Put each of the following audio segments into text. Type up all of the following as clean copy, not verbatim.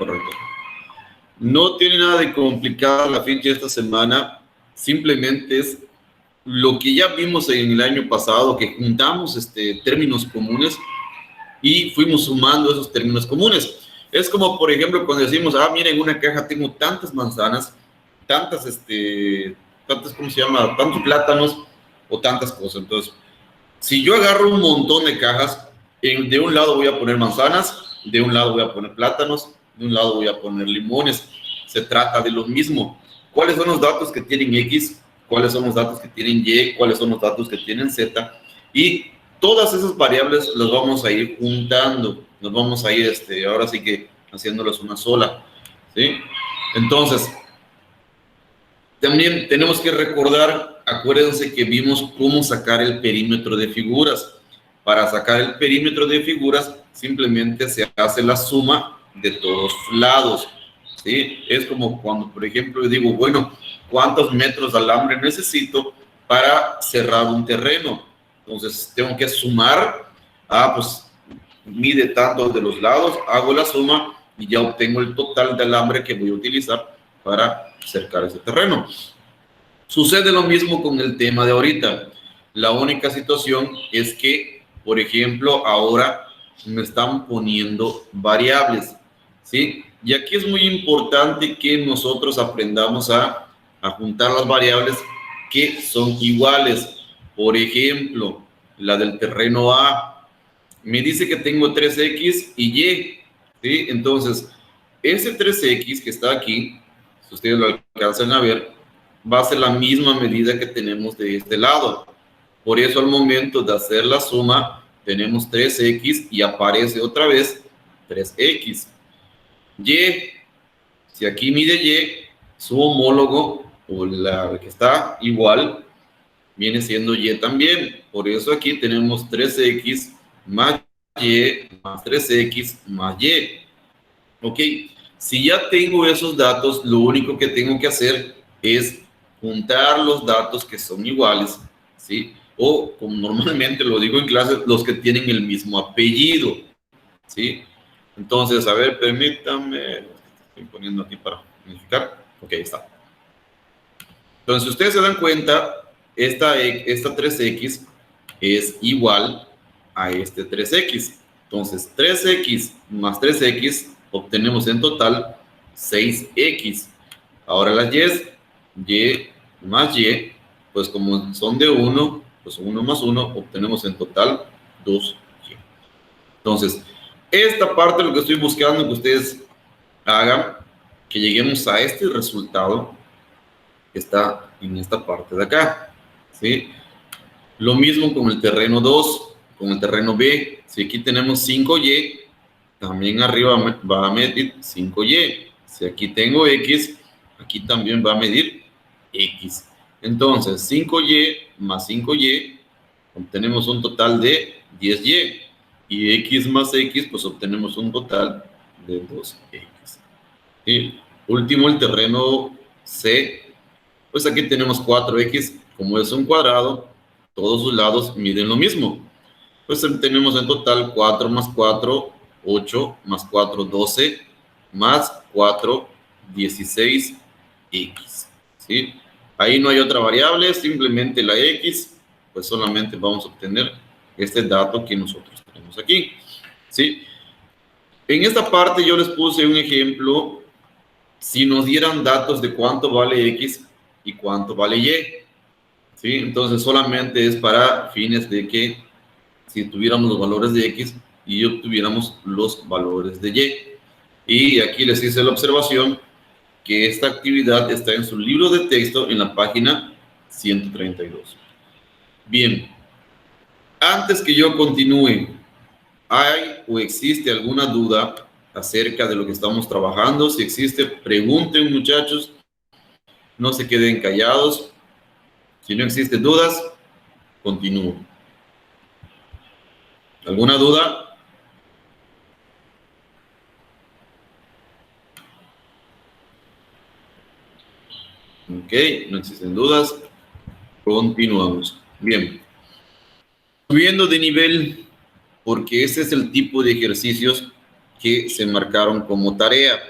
Correcto. No tiene nada de complicada la ficha de esta semana, simplemente es lo que ya vimos en el año pasado, que juntamos términos comunes y fuimos sumando esos términos comunes. Es como, por ejemplo, cuando decimos, mira, en una caja tengo tantas manzanas, tantas, ¿cómo se llama? Tantos plátanos o tantas cosas. Entonces, si yo agarro un montón de cajas, de un lado voy a poner manzanas, de un lado voy a poner plátanos, de un lado voy a poner limones. Se trata de lo mismo. ¿Cuáles son los datos que tienen X? ¿Cuáles son los datos que tienen Y? ¿Cuáles son los datos que tienen Z? Y todas esas variables las vamos a ir juntando. Nos vamos a ir, ahora sí que haciéndolas una sola. ¿Sí? Entonces, también tenemos que recordar, acuérdense que vimos cómo sacar el perímetro de figuras. Para sacar el perímetro de figuras, simplemente se hace la suma de todos lados. ¿Sí? Es como cuando, por ejemplo, yo digo, bueno, ¿cuántos metros de alambre necesito para cerrar un terreno? Entonces, tengo que sumar, pues, mide tanto de los lados, hago la suma y ya obtengo el total de alambre que voy a utilizar para cercar ese terreno. Sucede lo mismo con el tema de ahorita. La única situación es que, por ejemplo, ahora me están poniendo variables, ¿sí? Y aquí es muy importante que nosotros aprendamos a juntar las variables que son iguales. Por ejemplo, la del terreno A me dice que tengo 3X y Y, ¿sí? Entonces, ese 3X que está aquí, si ustedes lo alcanzan a ver, va a ser la misma medida que tenemos de este lado. Por eso al momento de hacer la suma, tenemos 3X y aparece otra vez 3X. Y, si aquí mide Y, su homólogo, o la que está igual, viene siendo Y también. Por eso aquí tenemos 3X más Y más 3X más Y. Ok, si ya tengo esos datos, lo único que tengo que hacer es juntar los datos que son iguales, ¿sí? O, como normalmente lo digo en clase, los que tienen el mismo apellido, ¿sí? Entonces, a ver, permítame, estoy poniendo aquí para unificar. Ok, ahí está. Entonces, si ustedes se dan cuenta, esta 3X es igual a este 3X. Entonces, 3X más 3X obtenemos en total 6X. Ahora las Y más Y, pues como son de 1, pues 1 más 1, obtenemos en total 2Y. Entonces, esta parte lo que estoy buscando que ustedes hagan, que lleguemos a este resultado que está en esta parte de acá, ¿sí? Lo mismo con el terreno 2, con el terreno B. Si aquí tenemos 5Y, también arriba va a medir 5Y. Si aquí tengo X, aquí también va a medir X. Entonces, 5Y más 5Y, obtenemos un total de 10Y. Y X más X, pues obtenemos un total de 2X. Y último, el terreno C, pues aquí tenemos 4X, como es un cuadrado, todos sus lados miden lo mismo. Pues tenemos en total 4 más 4, 8, más 4, 12, más 4, 16X, ¿sí? Ahí no hay otra variable, simplemente la X, pues solamente vamos a obtener este dato que nosotros tenemos aquí, ¿sí? En esta parte yo les puse un ejemplo, si nos dieran datos de cuánto vale X y cuánto vale Y, ¿sí? Entonces solamente es para fines de que si tuviéramos los valores de X y obtuviéramos los valores de Y. Y aquí les hice la observación que esta actividad está en su libro de texto en la página 132. Bien, antes que yo continúe, ¿hay o existe alguna duda acerca de lo que estamos trabajando? Si existe, pregunten, muchachos, no se queden callados. Si no existen dudas, continúo. ¿Alguna duda? Ok, no existen dudas. Continuamos. Bien. Subiendo de nivel, porque ese es el tipo de ejercicios que se marcaron como tarea.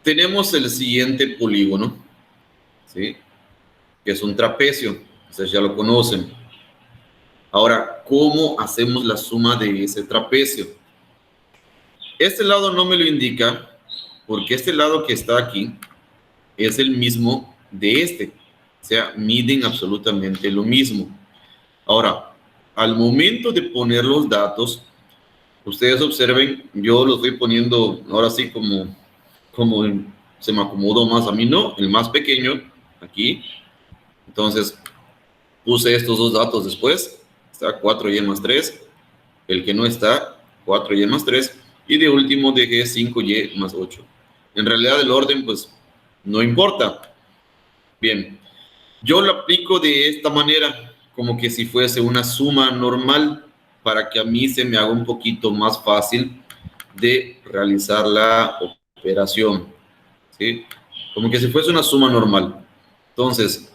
Tenemos el siguiente polígono, ¿sí? Que es un trapecio. Ustedes ya lo conocen. Ahora, ¿cómo hacemos la suma de ese trapecio? Este lado no me lo indica, porque este lado que está aquí es el mismo de este. O sea, miden absolutamente lo mismo. Ahora, al momento de poner los datos, ustedes observen, yo los estoy poniendo ahora sí como se me acomodó más a mí, ¿no? El más pequeño, aquí. Entonces, puse estos dos datos después. Está 4y más 3. El que no está, 4y más 3. Y de último dejé 5y más 8. En realidad el orden, pues, no importa. Bien, yo lo aplico de esta manera, como que si fuese una suma normal, para que a mí se me haga un poquito más fácil de realizar la operación, ¿sí? Como que si fuese una suma normal. Entonces,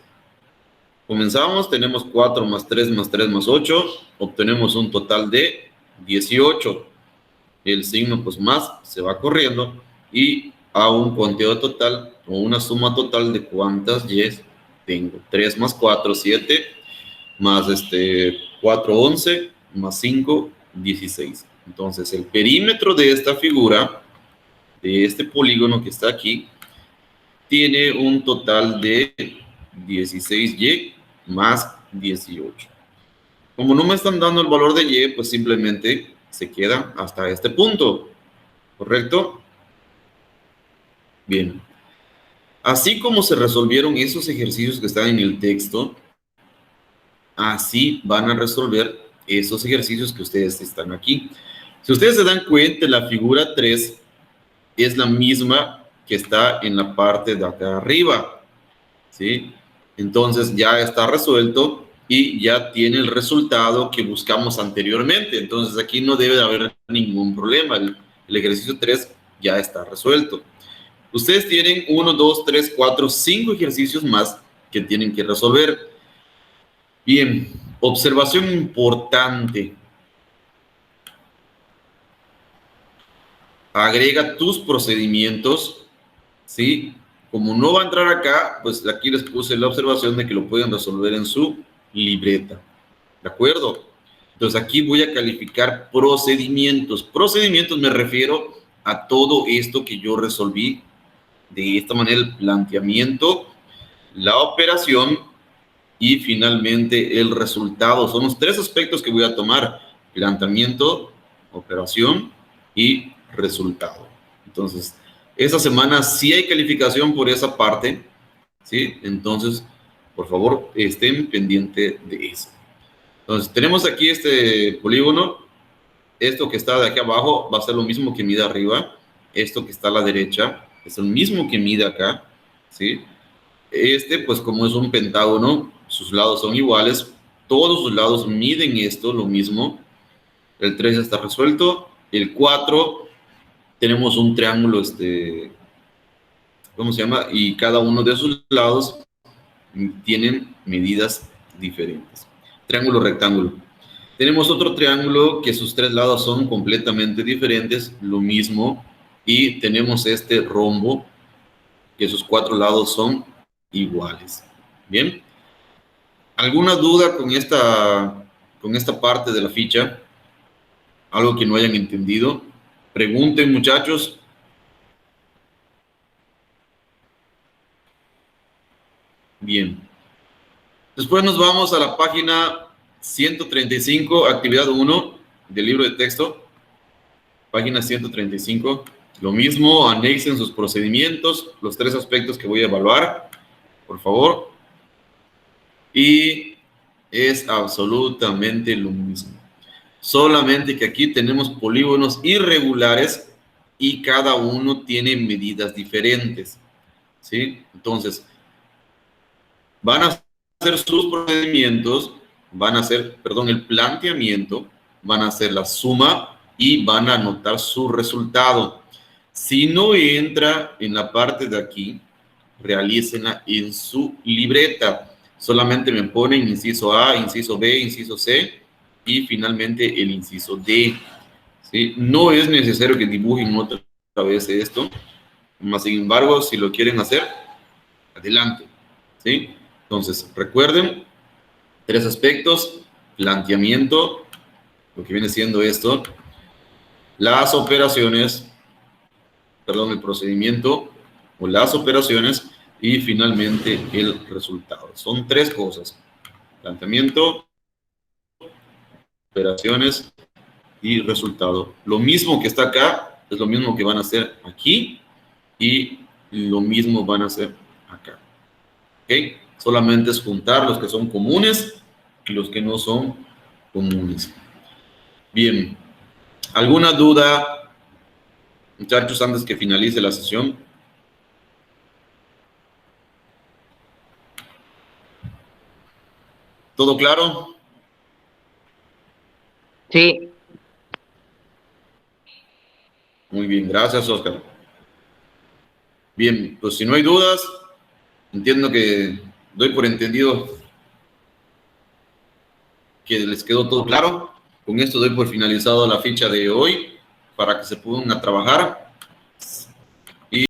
comenzamos, tenemos 4 más 3 más 3 más 8, obtenemos un total de 18. El signo pues más se va corriendo y a un conteo total o una suma total de cuántas y tengo. 3 más 4, 7, más 4, 11, más 5, 16. Entonces el perímetro de esta figura, de este polígono que está aquí, tiene un total de 16y más 18. Como no me están dando el valor de y, pues simplemente se queda hasta este punto, ¿correcto? Bien. Así como se resolvieron esos ejercicios que están en el texto, así van a resolver esos ejercicios que ustedes están aquí. Si ustedes se dan cuenta, la figura 3 es la misma que está en la parte de acá arriba, ¿sí? Entonces ya está resuelto y ya tiene el resultado que buscamos anteriormente. Entonces aquí no debe de haber ningún problema. El ejercicio 3 ya está resuelto. Ustedes tienen 1, 2, 3, 4, 5 ejercicios más que tienen que resolver. Bien, observación importante. Agrega tus procedimientos, ¿sí? Como no va a entrar acá, pues aquí les puse la observación de que lo pueden resolver en su libreta. ¿De acuerdo? Entonces aquí voy a calificar procedimientos. Procedimientos me refiero a todo esto que yo resolví de esta manera: el planteamiento, la operación y finalmente el resultado. Son los tres aspectos que voy a tomar: planteamiento, operación y resultado. Entonces, esta semana sí hay calificación por esa parte, ¿sí? Entonces, por favor, estén pendientes de eso. Entonces, tenemos aquí este polígono. Esto que está de aquí abajo va a ser lo mismo que mide arriba. Esto que está a la derecha es el mismo que mide acá, ¿sí? Pues como es un pentágono, sus lados son iguales. Todos sus lados miden esto, lo mismo. El 3 está resuelto. El 4, tenemos un triángulo, ¿cómo se llama? Y cada uno de sus lados tienen medidas diferentes. Triángulo rectángulo. Tenemos otro triángulo que sus tres lados son completamente diferentes, lo mismo. Y tenemos este rombo que sus cuatro lados son iguales. Bien. ¿Alguna duda con esta parte de la ficha? ¿Algo que no hayan entendido? Pregunten, muchachos. Bien. Después nos vamos a la página 135, actividad 1 del libro de texto. Página 135. Lo mismo, anexen sus procedimientos, los tres aspectos que voy a evaluar, por favor. Y es absolutamente lo mismo. Solamente que aquí tenemos polígonos irregulares y cada uno tiene medidas diferentes, ¿sí? Entonces, van a hacer sus procedimientos, van a hacer, perdón, el planteamiento, van a hacer la suma y van a anotar su resultado. Si no entra en la parte de aquí, realícenla en su libreta. Solamente me ponen inciso A, inciso B, inciso C y finalmente el inciso D, ¿sí? No es necesario que dibujen otra vez esto. Más sin embargo, si lo quieren hacer, adelante, ¿sí? Entonces, recuerden, 3 aspectos: planteamiento, lo que viene siendo esto, las operaciones, perdón, el procedimiento o las operaciones, y finalmente el resultado. Son 3 cosas: planteamiento, operaciones y resultado. Lo mismo que está acá es lo mismo que van a hacer aquí, y lo mismo van a hacer acá. ¿Ok? Solamente es juntar los que son comunes y los que no son comunes. Bien. ¿Alguna duda, muchachos, antes que finalice la sesión? ¿Todo claro? Sí. Muy bien, gracias, Oscar. Bien, pues si no hay dudas, entiendo que doy por entendido que les quedó todo claro. Con esto doy por finalizado la ficha de hoy para que se pongan a trabajar.